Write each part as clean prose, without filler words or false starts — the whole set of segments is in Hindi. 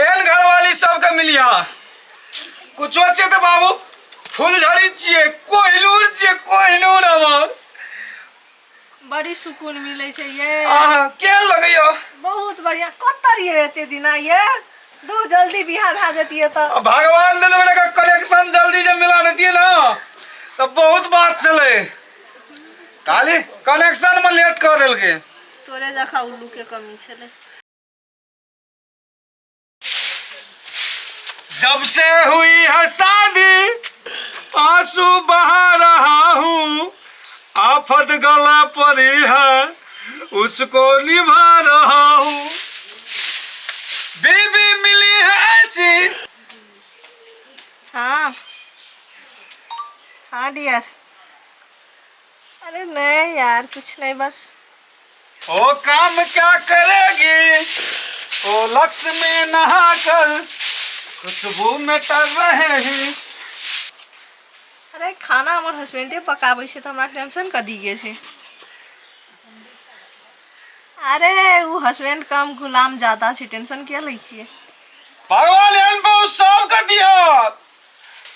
एहन घरवाली सबके मिलिया कुछो छै त बाबू फूलझड़ी छियै कोहिनूर हमर बड़ी सुकून मिले छै ये। केहन लगैया? बहुत बढ़िया। कत रहिए एते दिना ये? दू जल्दी बियाह भए जतिए त। भगवान दिन का कलेक्शन जल्दी जब मिला देतिए ना तो बहुत बात चले। खाली कनेक्शन में लेट कर देलके। तोरे जखा उल्लू के कमी छले। जब से हुई है शादी आंसू बहा रहा हूँ, आफत गला पड़ी है उसको निभा रहा हूँ। बीवी मिली है ऐसी। हाँ हाँ डियर। अरे नहीं यार कुछ नहीं बस। वो काम क्या करेगी वो लक्ष्य में नहा कर खुशबू में तर रहे हैं। अरे खाना हमार हस्बैंडे पकावे छे तो हमरा टेंशन क दी गे छे। अरे वो हस्बैंड कम गुलाम ज्यादा छे, टेंशन क्या लै छिए? भगवान एहन बहुत सब कर दिया।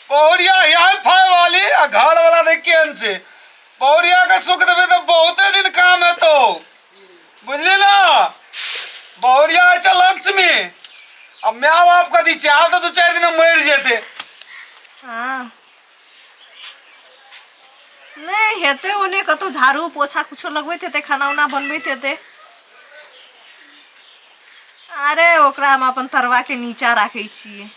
पौड़िया यहाँ फाय वाली घर वाला देख केहन छे। पौड़िया का सुख देवे तो बहुते दिन काम है तो बुझली ना। पौड़िया है लक्ष्मी। अब माँ बाप का दी चाह तो 2-4 दिन में मर जेते। हाँ नहीं हेते ओने कतो झाड़ू पोछा कुछो लगबैत हेते, खाना उना बनबैत हेते। अरे ओकरा हम अपन तरवा के नीचा राखै छिए।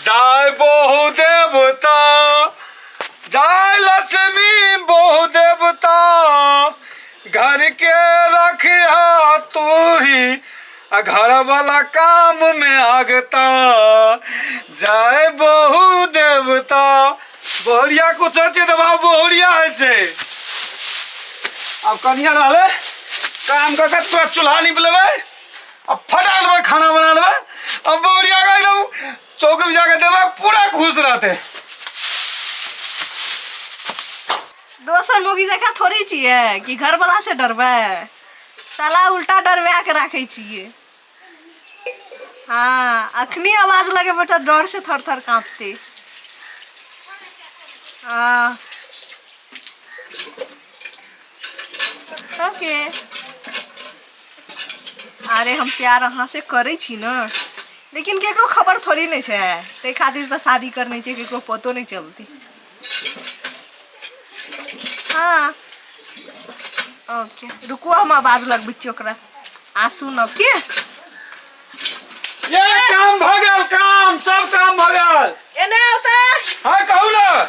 जय बहु देवता जय लक्ष्मी बहु देवता, घर के रखिया तू ही घर वाला काम में आगता। जय बहु देवता। बहुरिया कुछ अच्छे तो बाबू बहुरिया है। अब कनिया रहले काम करके तुरंत चूल्हा निप लेबै, अब फटा देबै खाना बना देबै। अब बहुरिया का एकदम चौक भी जाके देबै पूरा खुश रहते। दोसर मोगी जका थोड़ी छिए कि घर वाला से डरबै। साला उल्टा डरवा के राखै छिए। हाँ अखनी आवाज लगे बेटा डर से थर थर कांपते। हाँ ओके। अरे हम प्यार अहाँ से करे छी ना, लेकिन केकरो खबर थोड़ी नहीं है। ते खातिर तो शादी करने चाहिए, केकरो पतो नहीं चलती। हाँ ओके रुको हम आवाज लगबै छी ओकरा। आसू न के ये काम भ गेल, काम सब काम भ गेल। एने आउता। हां कहू ना।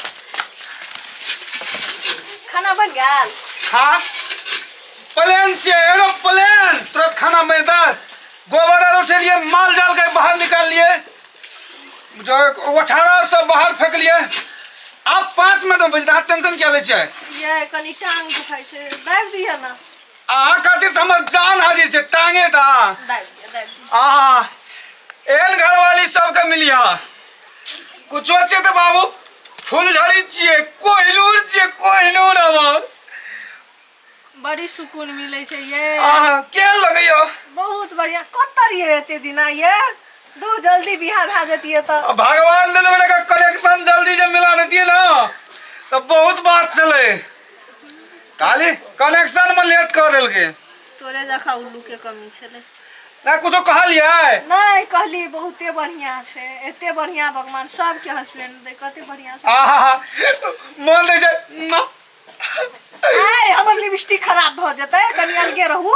खाना बन गेल? हाँ प्लेन छे एरोप्लेन तुरंत खाना में दे। गोबर और उठेलिए, माल जाल के बाहर निकाल लिए, जो ओछारा और सब बाहर फेंक लिए। आप 5 मिनट में बजदा टेंशन क्या ले छे? ये कनी टांग दुखाई छे, दाब दिया ना। खातिर तो हमर जान हाजिर छे, टांगे टा दाब दिया। एहन घरवाली सबके मिलिया कुछो छै त बाबू फूलझड़ी छियै कोहिनूर हमर। बड़ी सुकून मिले छे ये। केहन लगैया? बहुत बढ़िया। कत रहिए एते दिना ये? दू जल्दी बियाह भए जतिए त। भगवान दिन का कलेक्शन जल्दी जब मिला देतिए ना तो बहुत बात चले। खाली कनेक्शन में लेट कर देलके। तोरे जखा उल्लू के कमी छले। ना कुछो कहलिए? नहीं कहली बहुते बढ़िया छे, एते बढ़िया भगवान सबके हस्बैंड दे कते बढ़िया छे। मन दे छै ना। आय हमर लिपस्टिक खराब भ जते, कनी अलगे रहू।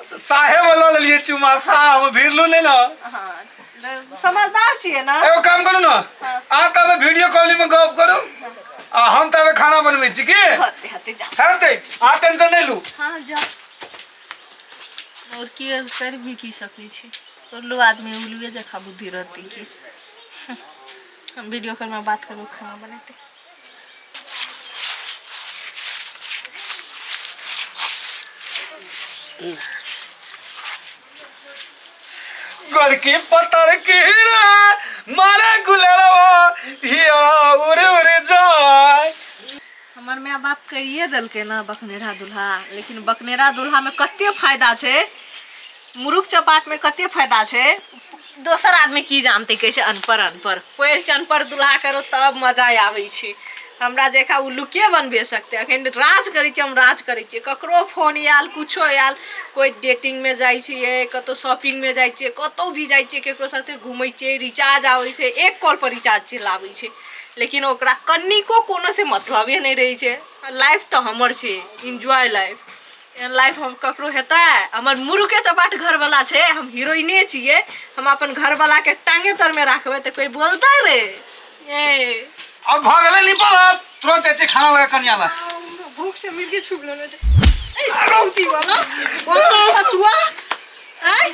साहेब ल लेलिए चुमा, साहब भिरलू नहीं ना। हां समझदार छिए ना। एगो काम करू ना, आ तबे वीडियो कॉलिंग में गप करू, हम तबे खाना बनबै छी की? हते जा। हते आ टेंशन नहीं लू। हां जा। और की कर भी सकै छी। उल्लू आदमी उल्लुए जखा बुद्धि रहती की। हम वीडियो कॉल में बात करू, खाना बनाते। घर की पत्थर की मारे गुलरवा हिया उड़ उड़ जाए। हमर माँ बाप करिए दलके ना बकनेरा दूल्हा, लेकिन बकनेरा दूल्हा में कते फायदा छे मुरुख चपाट में कते फायदा छे दोसर आदमी की जानते कैसे अनपढ़ पढ़ के अनपढ़ दुल्हा करो तब मजा आवे छे हमरा जेका उल्लू के बनबे सकते अखन राज करै छी हम राज करै छी ककरो फोन आयल कुछो आयल कोई डेटिंग में जाय छिए कतो शॉपिंग में जाय छिए कतो भी जाय छिए केकरो साथे घूमै छिए रिचार्ज आवे छे एक कॉल पर रिचार्ज चलावे छे लेकिन ओकरा कन्नी को कोनो से मतलबे नहीं रही छे लाइफ तो हमर छे एंजॉय लाइफ हम ककरो हेता हमर मुरुखे चपाट घर वाला छे हम हीरोइने छिए हम अपन घर वाला के टांगे तर में रखबे तो कोई बोलता रे ए अब भागले नहीं पड़ा तुरंत चाची खाना लगा कन्या ला भूख से मिर्गी छुप लेने ए वाला बहुत फसुआ आई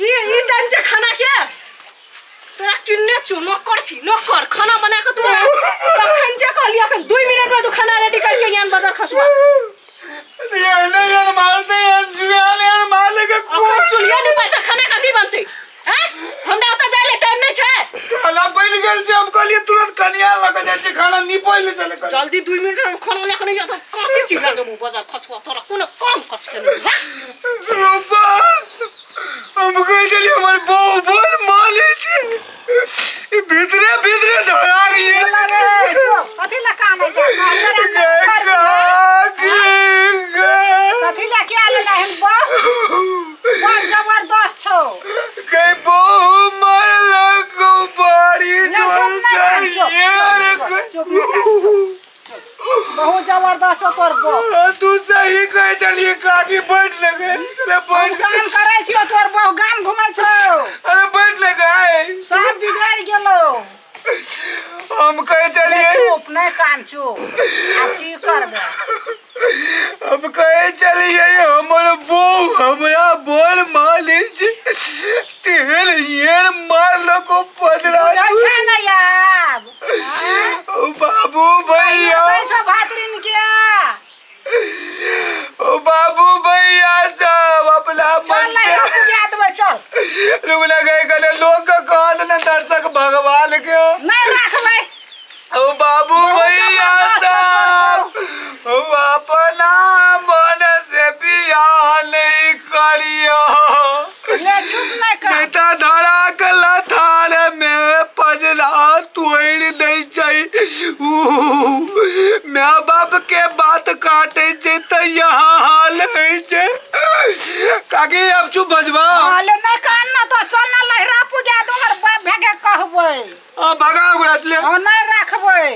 ये टाइम से खाना के तोरा किन्ने छु नौकर खाना बना के तोरा कखन के कहलिया कि 2 मिनट में तू खाना रेडी करके यान बाजार खसुआ ये नहीं मारते हैं जुआले मार लेके अखन चुलिया नहीं पाछा खाना कभी बनते हैं हमरा ओता जाय ले टाइम नहीं छे खाना बन गेल छे हम कहलिए तुरंत कन्या लगा जाय छे खाना नहीं पहिले चले जल्दी 2 मिनट में खाना लेके नहीं जाता काची चिड़ा जब बाजार खसुआ तोरा कोनो काम कच के रूपा हम कहे चलिए हमारे बहु बोल माले छे ई भीतरे भीतरे धरा गई है कथि ला काम है जा कथि ला के आले ना हम बहुत जबरदस्त छो कई बहु मर लगो बाड़ी जोर से बहुत जबरदस्त तोर बो तू सही कहे चलिए काकी बैठ लगे बैठ काम करे छियो तोर बो गाम घुमै छो अरे बैठ लगे सब बिगड़ गेलो हम कहे चलिए चुप नहीं कान चुप अब की करबे हम कहे चलिए हमर बहू हमरा बोल मालिश तेल येर मार लको पदरा अच्छा ना यार ओ बाबू भैया छो भातरिन के ओ बाबू भैया सब अपना मन से याद में चल लोग लगे गले लोग का कहत न दर्शक भगवान के नहीं रखबै ओ बाबू भैया सब ओ अपना मन से बियाह नहीं करियो ले चुप नहीं कर बेटा धरा कला थाल में पजला तोड़ दे चाहिए माँ बाप के बात काटे छे तो यहाँ हाल है छे काकी अब चुप बजवा हाले नहीं कान ना तो चल ना लहरा पूजा दोहर बाप भेगे कहबै भगा गुड़ात ले नहीं रखबै